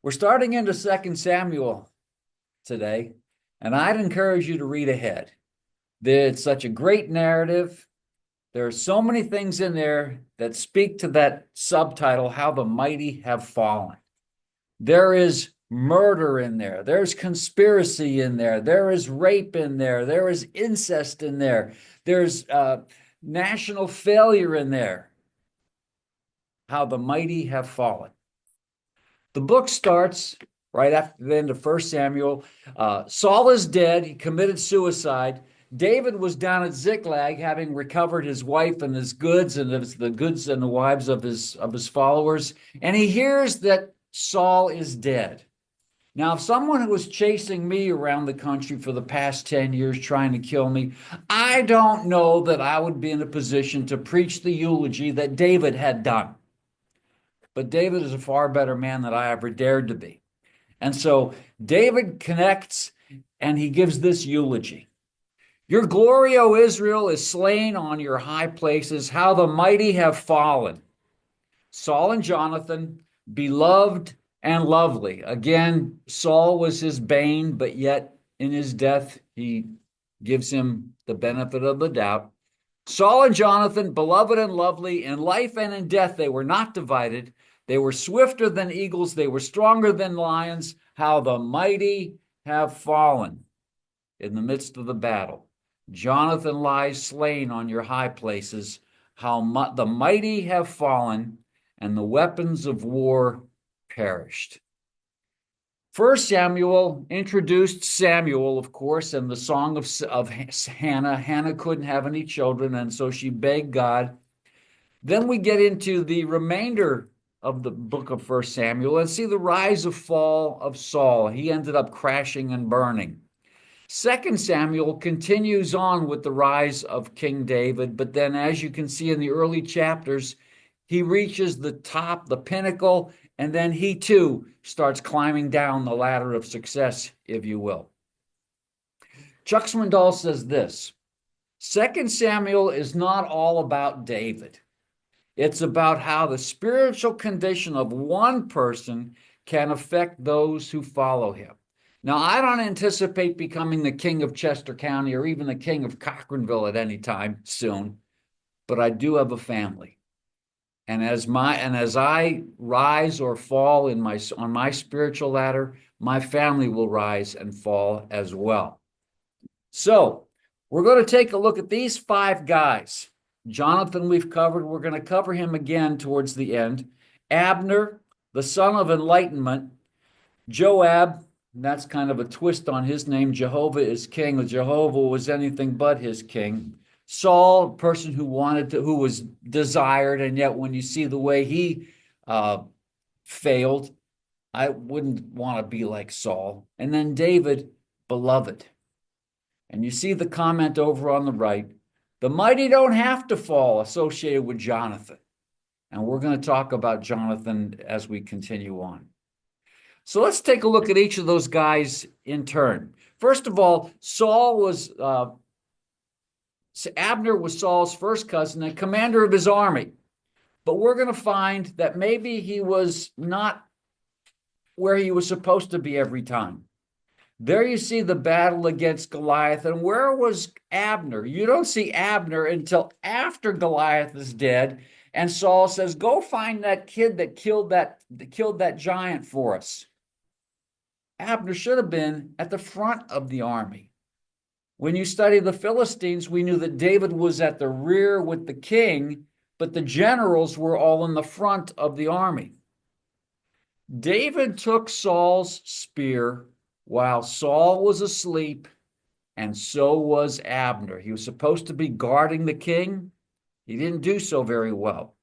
We're starting into Second Samuel today, and I'd encourage you to read ahead. It's such a great narrative. There are so many things in there that speak to that subtitle, How the Mighty Have Fallen. There is murder in there. There's conspiracy in there. There is rape in there. There is incest in there. There's national failure in there. How the mighty have fallen. The book starts right after the end of 1 Samuel. Saul is dead. He committed suicide. David was down at Ziklag, having recovered his wife and his goods and the goods and the wives of his followers. And he hears that Saul is dead. Now, if someone who was chasing me around the country for the past 10 years trying to kill me, I don't know that I would be in a position to preach the eulogy that David had done. But David is a far better man than I ever dared to be. And so David connects and he gives this eulogy. Your glory, O Israel, is slain on your high places. How the mighty have fallen. Saul and Jonathan, beloved and lovely. Again, Saul was his bane, but yet in his death, he gives him the benefit of the doubt. Saul and Jonathan, beloved and lovely, in life and in death, they were not divided. They were swifter than eagles. They were stronger than lions. How the mighty have fallen in the midst of the battle. Jonathan lies slain on your high places. How the mighty have fallen, and the weapons of war perished. First Samuel introduced Samuel, of course, and the song of Hannah. Hannah couldn't have any children, and so she begged God. Then we get into the remainder of the book of First Samuel and see the rise and fall of Saul. He ended up crashing and burning. Second Samuel continues on with the rise of King David, but then, as you can see in the early chapters, he reaches the top, the pinnacle, and then he too starts climbing down the ladder of success, if you will. Chuck Swindoll says this: Second Samuel is not all about David. It's about how the spiritual condition of one person can affect those who follow him. Now, I don't anticipate becoming the king of Chester County or even the king of Cochranville at any time soon, but I do have a family. And as I rise or fall on my spiritual ladder, my family will rise and fall as well. So we're going to take a look at these 5 guys. Jonathan we've covered. We're going to cover him again towards the end. Abner, the son of enlightenment. Joab, that's kind of a twist on his name. Jehovah is king. Jehovah was anything but his king. Saul, a person who was desired, and yet when you see the way he failed, I wouldn't want to be like Saul. And then David, beloved. And you see the comment over on the right. The mighty don't have to fall, associated with Jonathan. And we're going to talk about Jonathan as we continue on. So let's take a look at each of those guys in turn. First of all, Abner was Saul's first cousin and commander of his army. But we're going to find that maybe he was not where he was supposed to be every time. There you see the battle against Goliath. And where was Abner? You don't see Abner until after Goliath is dead. And Saul says, go find that kid that killed that giant for us. Abner should have been at the front of the army. When you study the Philistines, we knew that David was at the rear with the king, but the generals were all in the front of the army. David took Saul's spear while Saul was asleep, and so was Abner. He was supposed to be guarding the king. He didn't do so very well.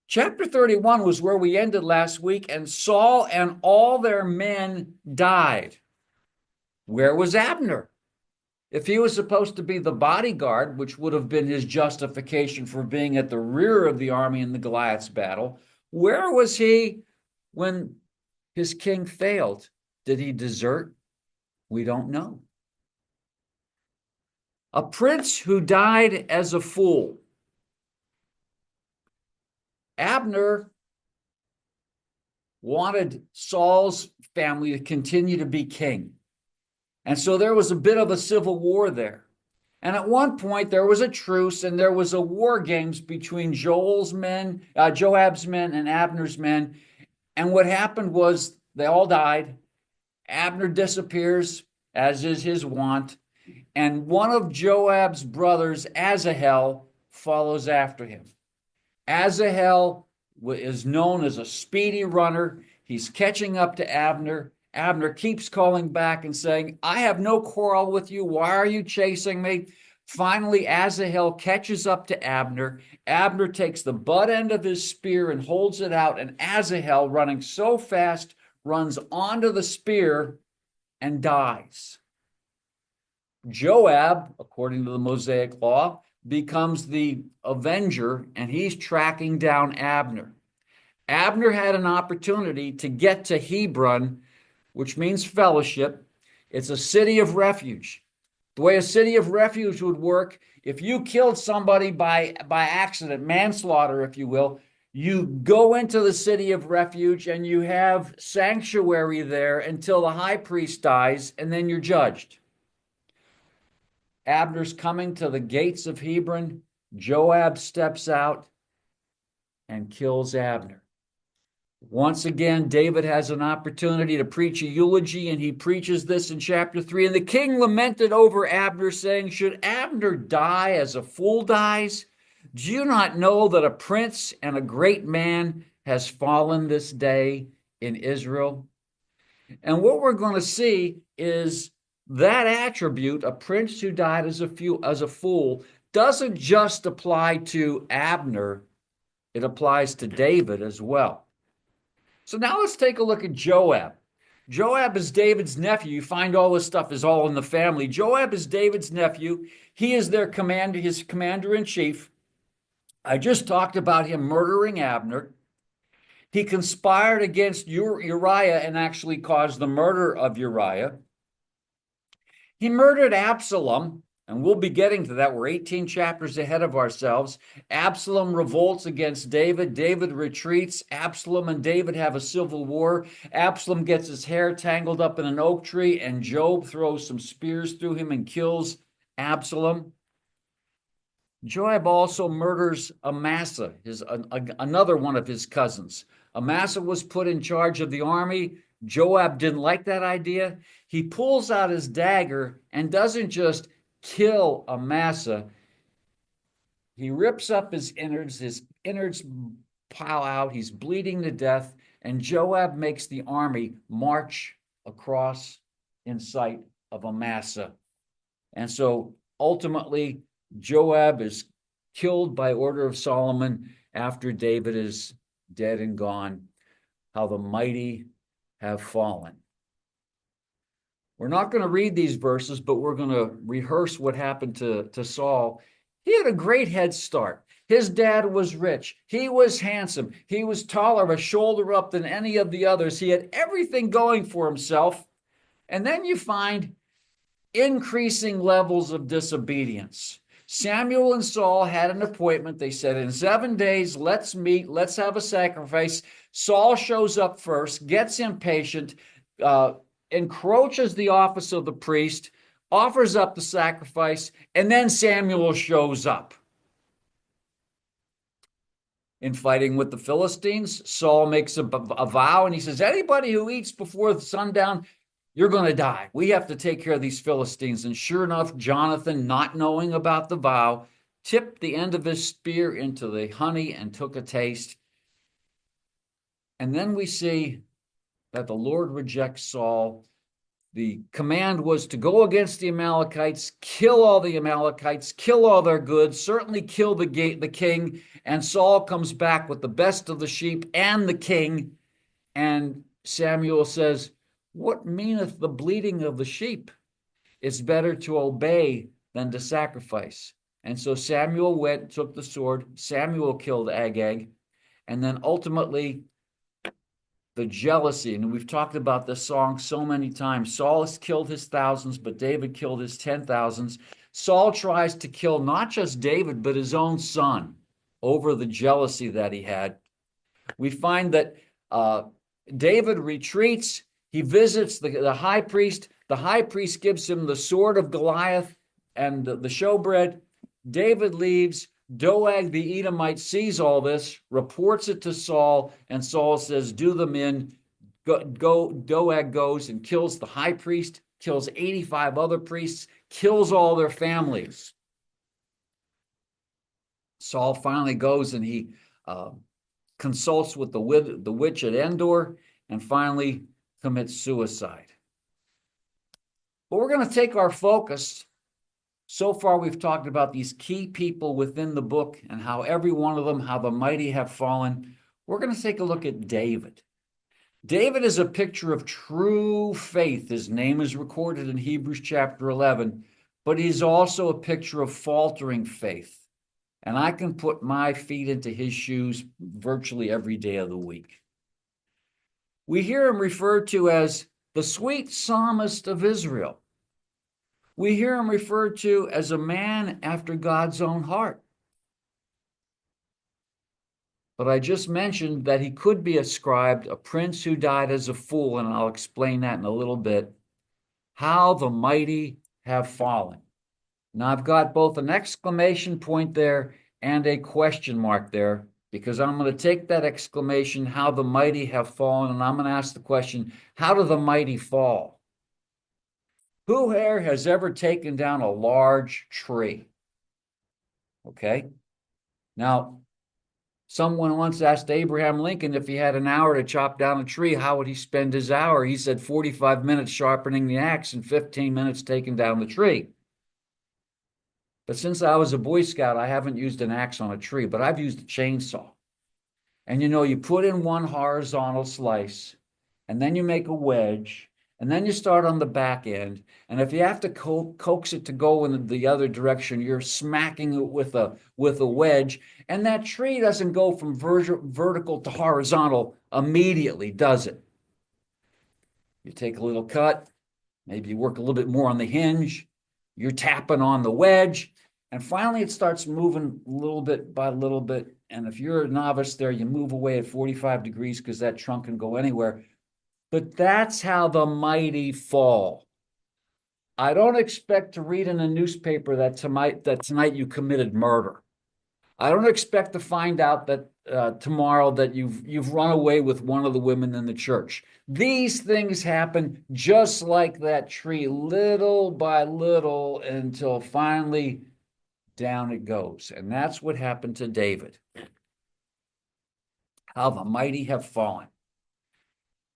Chapter 31 was where we ended last week, and Saul and all their men died. Where was Abner? If he was supposed to be the bodyguard, which would have been his justification for being at the rear of the army in the Goliath's battle, where was he when his king failed? Did he desert? We don't know. A prince who died as a fool. Abner wanted Saul's family to continue to be king. And so there was a bit of a civil war there. And at one point, there was a truce and there was a war games between Joab's men, and Abner's men. And what happened was they all died. Abner disappears, as is his wont. And one of Joab's brothers, Asahel, follows after him. Asahel is known as a speedy runner. He's catching up to Abner. Abner keeps calling back and saying, I have no quarrel with you. Why are you chasing me? Finally, Asahel catches up to Abner. Abner takes the butt end of his spear and holds it out, and Asahel, running so fast, runs onto the spear and dies. Joab, according to the Mosaic law, becomes the avenger, and he's tracking down Abner. Abner had an opportunity to get to Hebron, which means fellowship. It's a city of refuge. The way a city of refuge would work, if you killed somebody by accident, manslaughter, if you will, you go into the city of refuge and you have sanctuary there until the high priest dies, and then you're judged. Abner's coming to the gates of Hebron. Joab steps out and kills Abner. Once again, David has an opportunity to preach a eulogy, and he preaches this in chapter 3. And the king lamented over Abner, saying, should Abner die as a fool dies? Do you not know that a prince and a great man has fallen this day in Israel? And what we're going to see is that attribute, a prince who died as a fool, doesn't just apply to Abner, it applies to David as well. So now let's take a look at Joab. Joab is David's nephew. You find all this stuff is all in the family. Joab is David's nephew. He is their commander, his commander-in-chief. I just talked about him murdering Abner. He conspired against Uriah and actually caused the murder of Uriah. He murdered Absalom, and we'll be getting to that. We're 18 chapters ahead of ourselves. Absalom revolts against David. David retreats. Absalom and David have a civil war. Absalom gets his hair tangled up in an oak tree, and Joab throws some spears through him and kills Absalom. Joab also murders Amasa, another one of his cousins. Amasa was put in charge of the army. Joab didn't like that idea. He pulls out his dagger and doesn't just kill Amasa. He rips up his innards pile out. He's bleeding to death, and Joab makes the army march across in sight of Amasa. And so ultimately, Joab is killed by order of Solomon after David is dead and gone. How the mighty have fallen. We're not going to read these verses, but we're going to rehearse what happened to Saul. He had a great head start. His dad was rich. He was handsome. He was taller, a shoulder up than any of the others. He had everything going for himself. And then you find increasing levels of disobedience. Samuel and Saul had an appointment. They said, in 7 days, let's meet, let's have a sacrifice. Saul shows up first, gets impatient, encroaches the office of the priest, offers up the sacrifice, and then Samuel shows up. In fighting with the Philistines, Saul makes a vow, and he says, anybody who eats before sundown, you're going to die. We have to take care of these Philistines. And sure enough, Jonathan, not knowing about the vow, tipped the end of his spear into the honey and took a taste. And then we see that the Lord rejects Saul. The command was to go against the Amalekites, kill all the Amalekites, kill all their goods, certainly kill the king. And Saul comes back with the best of the sheep and the king. And Samuel says, what meaneth the bleating of the sheep? It's better to obey than to sacrifice. And so Samuel went, took the sword. Samuel killed Agag. And then ultimately, the jealousy, and we've talked about this song so many times. Saul has killed his thousands, but David killed his 10,000s. Saul tries to kill not just David, but his own son over the jealousy that he had. We find that David retreats. He visits the high priest. The high priest gives him the sword of Goliath and the showbread. David leaves. Doeg the Edomite sees all this, reports it to Saul, and Saul says, "Do them in." Doeg goes and kills the high priest, kills 85 other priests, kills all their families. Saul finally goes and he consults with the witch at Endor and finally commits suicide. But we're going to take our focus. So far, we've talked about these key people within the book and how every one of them, how the mighty have fallen. We're going to take a look at David. David is a picture of true faith. His name is recorded in Hebrews chapter 11, but he's also a picture of faltering faith. And I can put my feet into his shoes virtually every day of the week. We hear him referred to as the sweet psalmist of Israel. We hear him referred to as a man after God's own heart. But I just mentioned that he could be ascribed a prince who died as a fool, and I'll explain that in a little bit. How the mighty have fallen. Now, I've got both an exclamation point there and a question mark there, because I'm going to take that exclamation, how the mighty have fallen, and I'm going to ask the question, how do the mighty fall? Who here has ever taken down a large tree? Okay. Now, someone once asked Abraham Lincoln if he had an hour to chop down a tree, how would he spend his hour? He said 45 minutes sharpening the axe and 15 minutes taking down the tree. But since I was a Boy Scout, I haven't used an axe on a tree, but I've used a chainsaw. And you put in one horizontal slice, and then you make a wedge, and then you start on the back end. And if you have to coax it to go in the other direction, you're smacking it with a wedge. And that tree doesn't go from vertical to horizontal immediately, does it? You take a little cut, maybe you work a little bit more on the hinge, you're tapping on the wedge, and finally it starts moving little bit by little bit. And if you're a novice there, you move away at 45 degrees because that trunk can go anywhere. But that's how the mighty fall. I don't expect to read in a newspaper that tonight you committed murder. I don't expect to find out that tomorrow that you've run away with one of the women in the church. These things happen just like that tree, little by little, until finally down it goes. And that's what happened to David. How the mighty have fallen.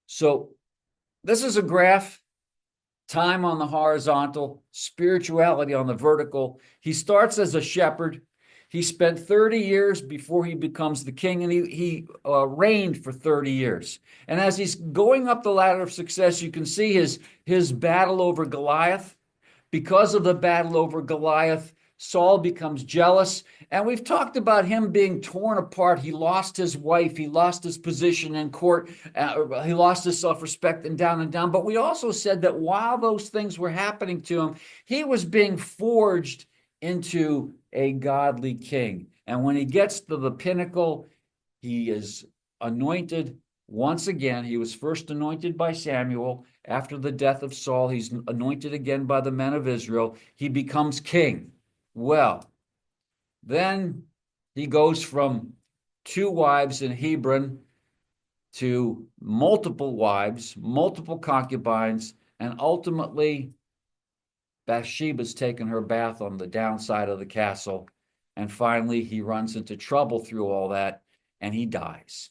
So this is a graph, time on the horizontal, spirituality on the vertical. He starts as a shepherd. He spent 30 years before he becomes the king, and he reigned for 30 years. And as he's going up the ladder of success, you can see his battle over Goliath. Because of the battle over Goliath, Saul becomes jealous. And we've talked about him being torn apart. He lost his wife. He lost his position in court. He lost his self-respect and down. But we also said that while those things were happening to him, he was being forged into a godly king. And when he gets to the pinnacle, he is anointed once again. He was first anointed by Samuel. After the death of Saul, he's anointed again by the men of Israel. He becomes king. Well, then he goes from 2 wives in Hebron to multiple wives, multiple concubines, and ultimately Bathsheba's taken her bath on the downside of the castle. And finally, he runs into trouble through all that, and he dies.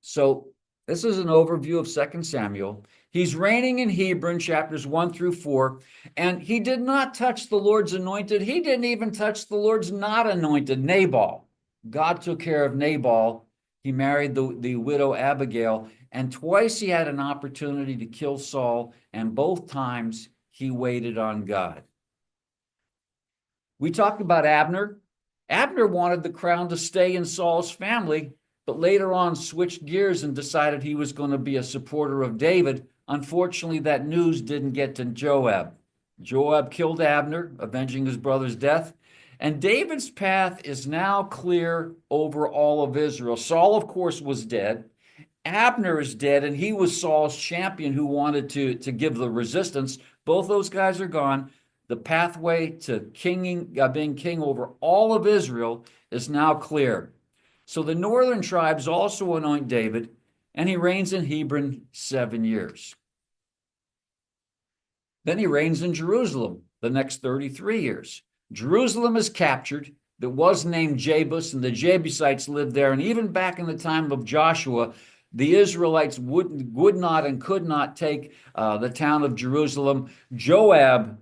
So this is an overview of 2 Samuel. He's reigning in Hebron, chapters 1 through 4, and he did not touch the Lord's anointed. He didn't even touch the Lord's not anointed, Nabal. God took care of Nabal. He married the widow Abigail, and twice he had an opportunity to kill Saul, and both times he waited on God. We talked about Abner. Abner wanted the crown to stay in Saul's family, but later on switched gears and decided he was going to be a supporter of David. Unfortunately, that news didn't get to Joab. Joab killed Abner, avenging his brother's death. And David's path is now clear over all of Israel. Saul, of course, was dead. Abner is dead, and he was Saul's champion who wanted to give the resistance. Both those guys are gone. The pathway to being king over all of Israel is now clear. So the northern tribes also anoint David, and he reigns in Hebron 7 years. Then he reigns in Jerusalem the next 33 years. Jerusalem is captured. That was named Jebus, and the Jebusites lived there. And even back in the time of Joshua, the Israelites would not and could not take the town of Jerusalem. Joab,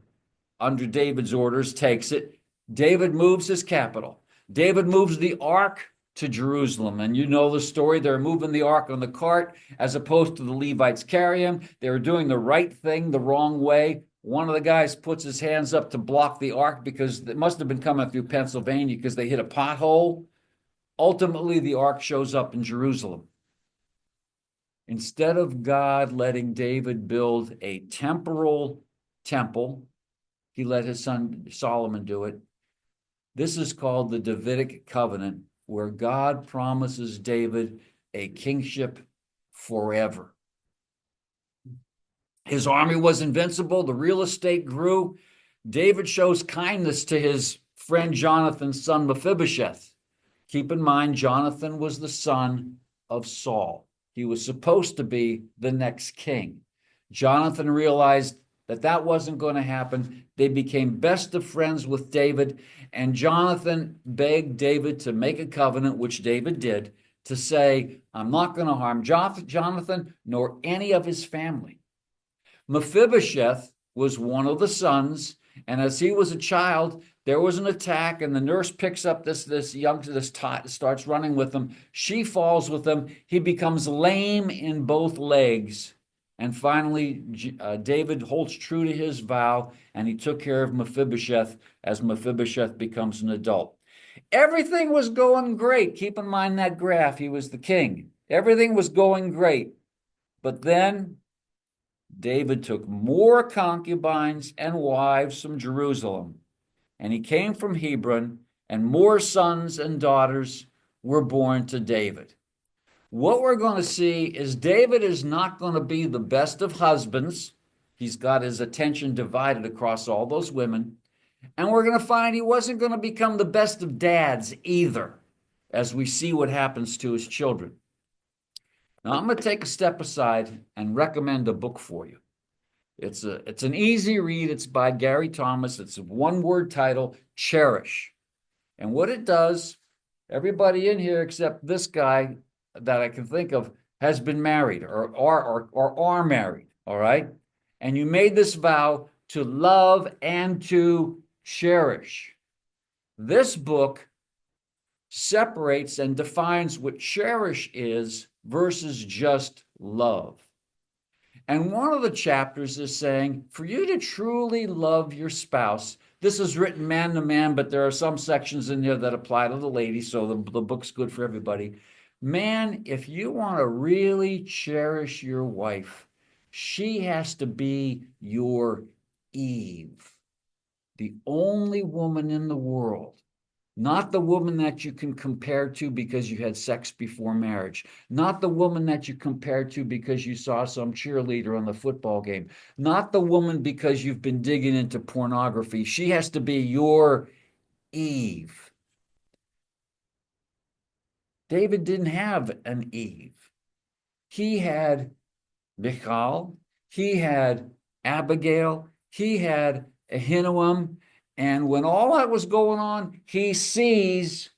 under David's orders, takes it. David moves his capital. David moves the ark to Jerusalem. And you know the story. They're moving the ark on the cart as opposed to the Levites carry him. They were doing the right thing the wrong way. One of the guys puts his hands up to block the ark because it must have been coming through Pennsylvania because they hit a pothole. Ultimately, the ark shows up in Jerusalem. Instead of God letting David build a temporal temple, he let his son Solomon do it. This is called the Davidic covenant, where God promises David a kingship forever. His army was invincible. The real estate grew. David shows kindness to his friend Jonathan's son Mephibosheth. Keep in mind, Jonathan was the son of Saul. He was supposed to be the next king. Jonathan realized that wasn't going to happen. They became best of friends with David, and Jonathan begged David to make a covenant, which David did, to say, I'm not going to harm Jonathan nor any of his family. Mephibosheth was one of the sons, and as he was a child, there was an attack, and the nurse picks up this youngster, starts running with him. She falls with him. He becomes lame in both legs. And finally, David holds true to his vow, and he took care of Mephibosheth as Mephibosheth becomes an adult. Everything was going great. Keep in mind that graph. He was the king. Everything was going great. But then David took more concubines and wives from Jerusalem, and he came from Hebron, and more sons and daughters were born to David. What we're going to see is David is not going to be the best of husbands. He's got his attention divided across all those women. And we're going to find he wasn't going to become the best of dads either, as we see what happens to his children. Now, I'm going to take a step aside and recommend a book for you. It's an easy read. It's by Gary Thomas. It's a one-word title, Cherish. And what it does, everybody in here except this guy that I can think of has been married or are married, all right? And you made this vow to love and to cherish. This book separates and defines what cherish is versus just love. And one of the chapters is saying, for you to truly love your spouse, this is written man to man, but there are some sections in there that apply to the lady, so the book's good for everybody. Man, if you want to really cherish your wife, she has to be your Eve, the only woman in the world. Not the woman that you can compare to because you had sex before marriage. Not the woman that you compare to because you saw some cheerleader on the football game. Not the woman because you've been digging into pornography. She has to be your Eve. David didn't have an Eve. He had Michal. He had Abigail. He had Ahinoam. And when all that was going on, he sees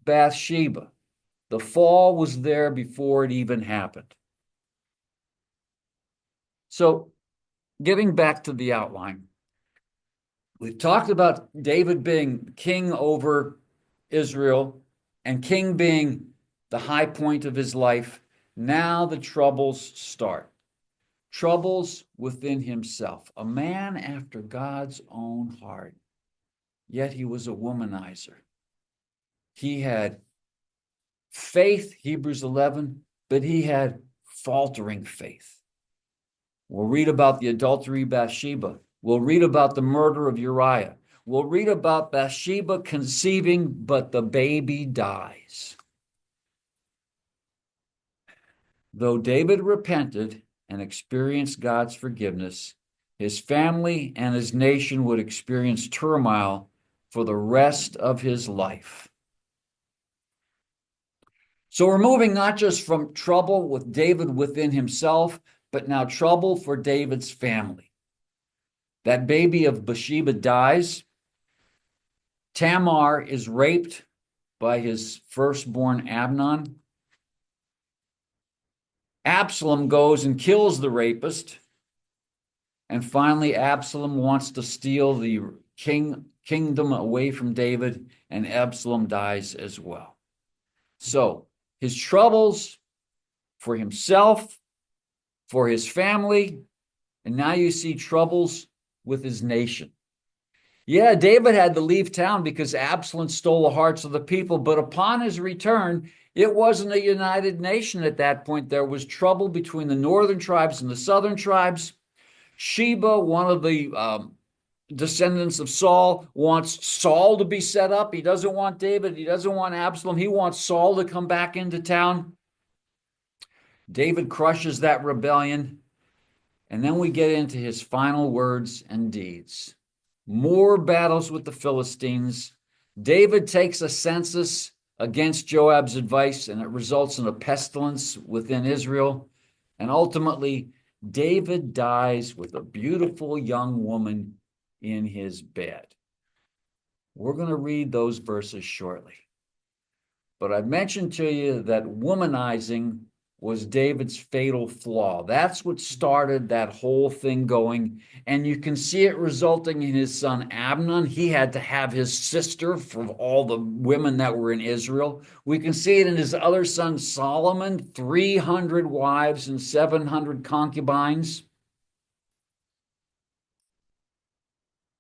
Bathsheba. The fall was there before it even happened. So, getting back to the outline, we've talked about David being king over Israel and king being the high point of his life. Now the troubles start. Troubles within himself. A man after God's own heart. Yet he was a womanizer. He had faith, Hebrews 11, but he had faltering faith. We'll read about the adultery of Bathsheba. We'll read about the murder of Uriah. We'll read about Bathsheba conceiving, but the baby dies. Though David repented and experienced God's forgiveness, his family and his nation would experience turmoil for the rest of his life. So we're moving not just from trouble with David within himself, but now trouble for David's family. That baby of Bathsheba dies. Tamar is raped by his firstborn Amnon. Absalom goes and kills the rapist. And finally, Absalom wants to steal the kingdom away from David, and Absalom dies as well. So his troubles for himself, for his family, and now you see troubles with his nation. Yeah, David had to leave town because Absalom stole the hearts of the people, but upon his return, it wasn't a united nation at that point. There was trouble between the northern tribes and the southern tribes. Sheba, one of the descendants of Saul, wants Saul to be set up. He doesn't want David. He doesn't want Absalom. He wants Saul to come back into town. David crushes that rebellion. And then we get into his final words and deeds. More battles with the Philistines. David takes a census against Joab's advice, and it results in a pestilence within Israel. And ultimately, David dies with a beautiful young woman in his bed. We're going to read those verses shortly. But I've mentioned to you that womanizing was David's fatal flaw. That's what started that whole thing going. And you can see it resulting in his son Amnon. He had to have his sister for all the women that were in Israel. We can see it in his other son Solomon, 300 wives and 700 concubines.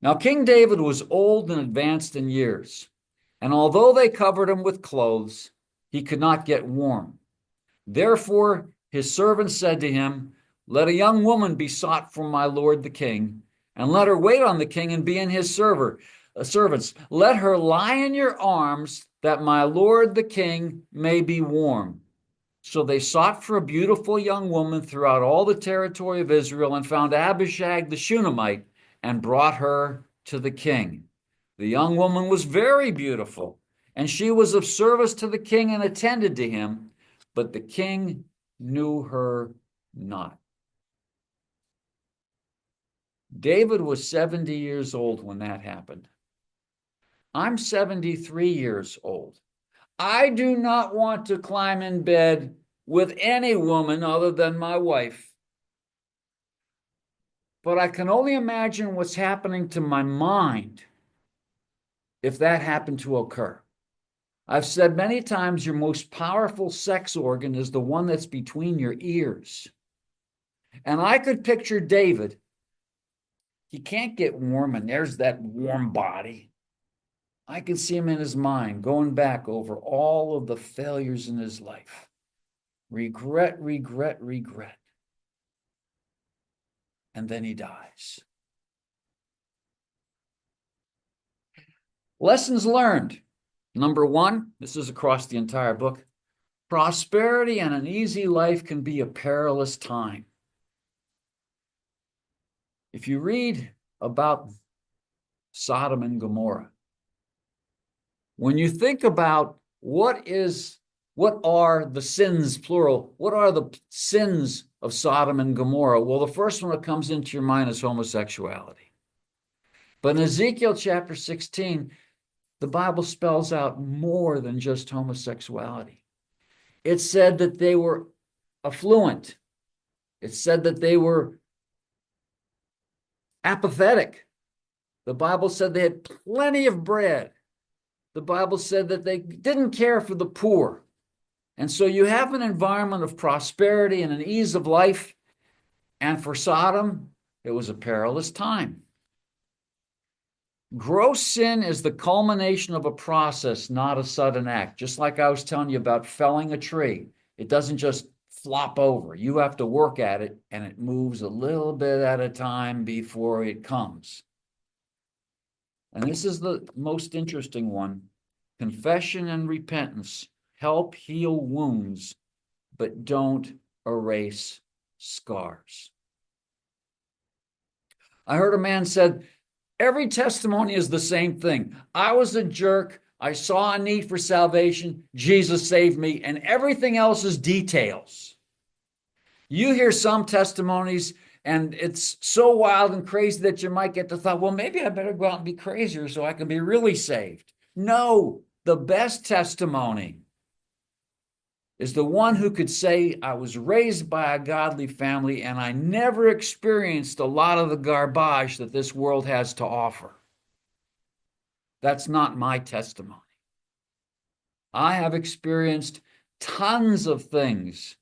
Now, King David was old and advanced in years, and although they covered him with clothes, he could not get warm. Therefore, his servants said to him, "Let a young woman be sought for my lord the king, and let her wait on the king and be in his servants. Let her lie in your arms, that my lord the king may be warm." So they sought for a beautiful young woman throughout all the territory of Israel and found Abishag the Shunammite and brought her to the king. The young woman was very beautiful, and she was of service to the king and attended to him, but the king knew her not. David was 70 years old when that happened. I'm 73 years old. I do not want to climb in bed with any woman other than my wife. But I can only imagine what's happening to my mind if that happened to occur. I've said many times your most powerful sex organ is the one that's between your ears. And I could picture David. He can't get warm, and there's that warm body. I can see him in his mind going back over all of the failures in his life. Regret, regret, regret. And then he dies. Lessons learned. Number one, this is across the entire book. Prosperity and an easy life can be a perilous time. If you read about Sodom and Gomorrah, when you think about what are the sins, plural, what are the sins of Sodom and Gomorrah? Well, the first one that comes into your mind is homosexuality. But in Ezekiel chapter 16, the Bible spells out more than just homosexuality. It said that they were affluent. It said that they were apathetic. The Bible said they had plenty of bread. The Bible said that they didn't care for the poor. And so you have an environment of prosperity and an ease of life. And for Sodom, it was a perilous time. Gross sin is the culmination of a process, not a sudden act. Just like I was telling you about felling a tree. It doesn't just flop over. You have to work at it, and it moves a little bit at a time before it comes. And this is the most interesting one. Confession and repentance help heal wounds, but don't erase scars. I heard a man said, every testimony is the same thing. I was a jerk. I saw a need for salvation. Jesus saved me, and everything else is details. You hear some testimonies, and it's so wild and crazy that you might get the thought, well, maybe I better go out and be crazier so I can be really saved. No, the best testimony is the one who could say, I was raised by a godly family and I never experienced a lot of the garbage that this world has to offer. That's not my testimony. I have experienced tons of things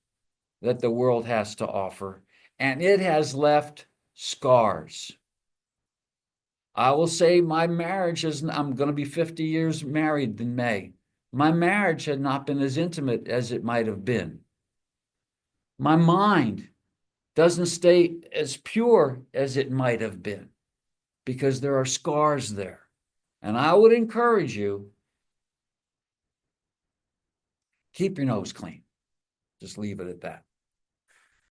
that the world has to offer, and it has left scars. I will say my marriage is, I'm going to be 50 years married in May. My marriage had not been as intimate as it might have been. My mind doesn't stay as pure as it might have been because there are scars there. And I would encourage you, keep your nose clean. Just leave it at that.